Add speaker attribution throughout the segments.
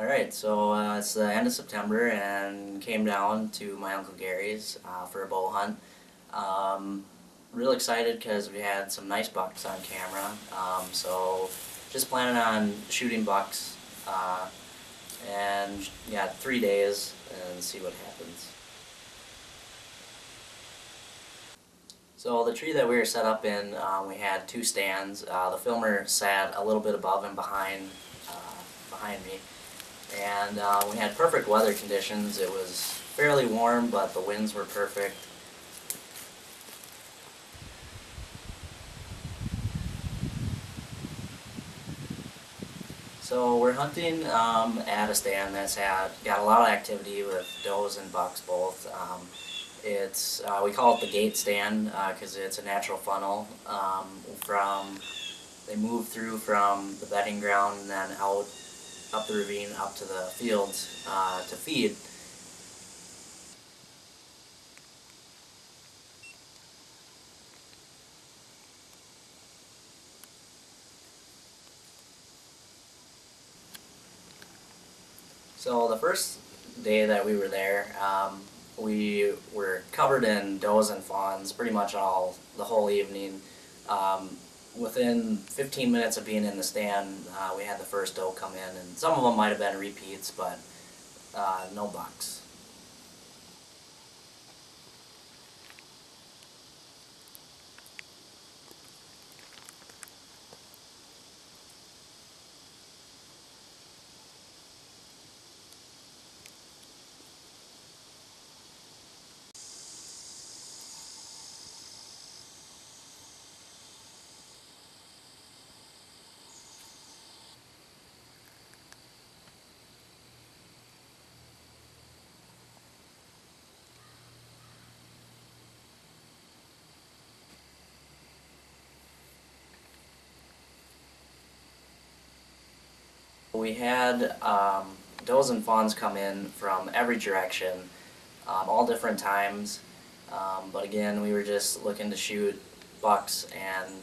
Speaker 1: Alright, so it's the end of September and came down to my Uncle Gary's for a bow hunt. Real excited because we had some nice bucks on camera, so just planning on shooting bucks and yeah, 3 days and see what happens. So the tree that we were set up in, we had two stands. The filmer sat a little bit above and behind me. And we had perfect weather conditions. It was fairly warm, but the winds were perfect. So we're hunting at a stand that's got a lot of activity with does and bucks both. We call it the gate stand because it's a natural funnel they move through from the bedding ground and then out up the ravine up to the fields to feed. So the first day that we were there, we were covered in does and fawns pretty much the whole evening. Within 15 minutes of being in the stand, we had the first doe come in, and some of them might have been repeats, but no bucks. We had does and fawns come in from every direction, all different times, but again, we were just looking to shoot bucks, and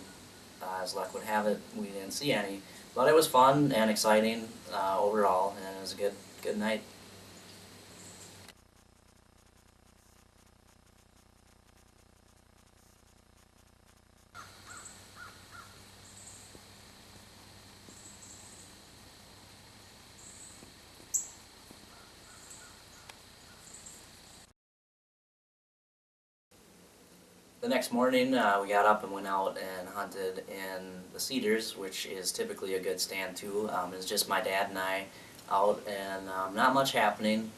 Speaker 1: as luck would have it, we didn't see any. But it was fun and exciting overall, and it was a good night. The next morning, we got up and went out and hunted in the Cedars, which is typically a good stand too. It was just my dad and I out, and not much happening.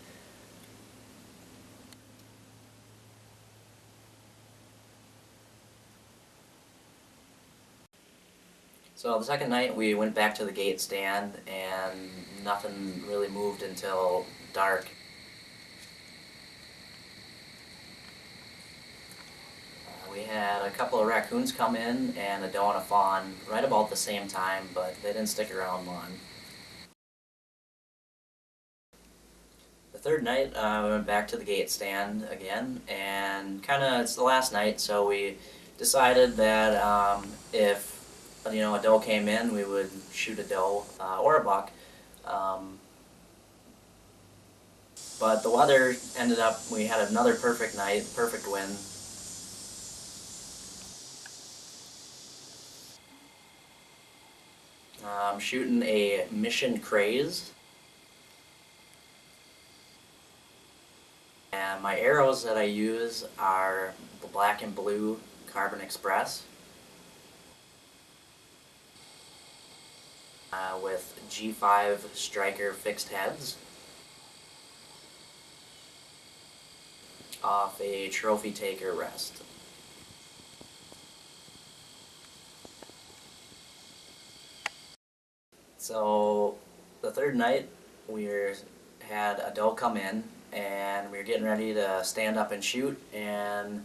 Speaker 1: So the second night we went back to the gate stand, and nothing really moved until dark. We had a couple of raccoons come in and a doe and a fawn right about the same time, but they didn't stick around long. The third night, we went back to the gate stand again, and it's the last night, so we decided that if a doe came in, we would shoot a doe or a buck. But the weather ended up, we had another perfect night, perfect wind. Shooting a Mission Craze. And my arrows that I use are the black and blue Carbon Express with G5 Striker fixed heads off a Trophy Taker rest. So the third night had a doe come in, and we were getting ready to stand up and shoot, and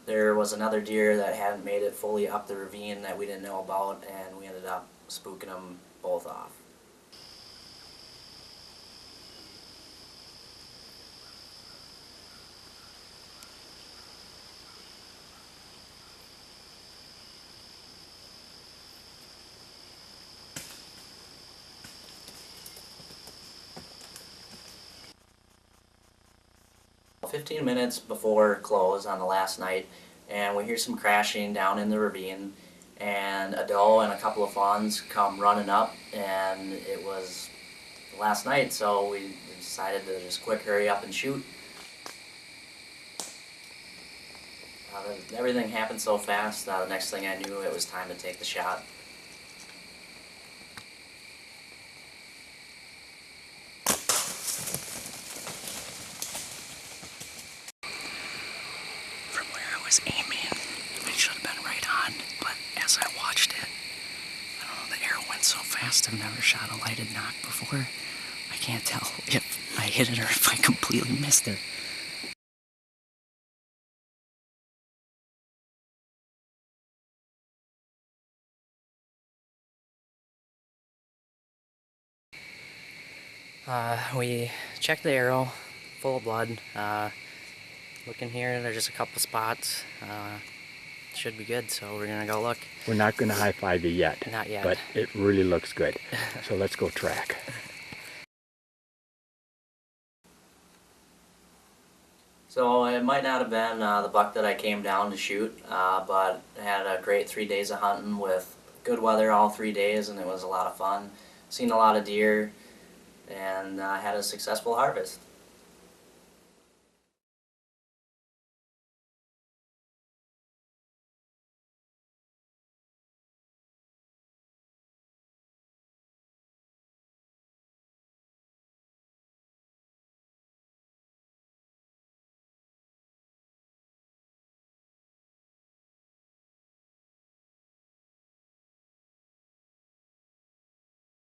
Speaker 1: there was another deer that hadn't made it fully up the ravine that we didn't know about, and we ended up spooking them both off. about 15 minutes before close on the last night, and we hear some crashing down in the ravine, and a doe and a couple of fawns come running up, and it was last night, so we decided to just quick hurry up and shoot. Everything happened so fast, the next thing I knew it was time to take the shot.
Speaker 2: From where I was aiming, I should have been right on, but as I watched it, I don't know, the arrow went so fast. I've never shot a lighted knot before. I can't tell if I hit it or if I completely missed it. We checked the arrow, full of blood. Looking here, there's just a couple spots. Should be good, so we're gonna go look.
Speaker 3: We're not going to high-five you yet.
Speaker 2: Not yet.
Speaker 3: But it really looks good. So let's go track.
Speaker 1: So it might not have been the buck that I came down to shoot, but I had a great 3 days of hunting with good weather all 3 days, and it was a lot of fun. Seen a lot of deer, and had a successful harvest.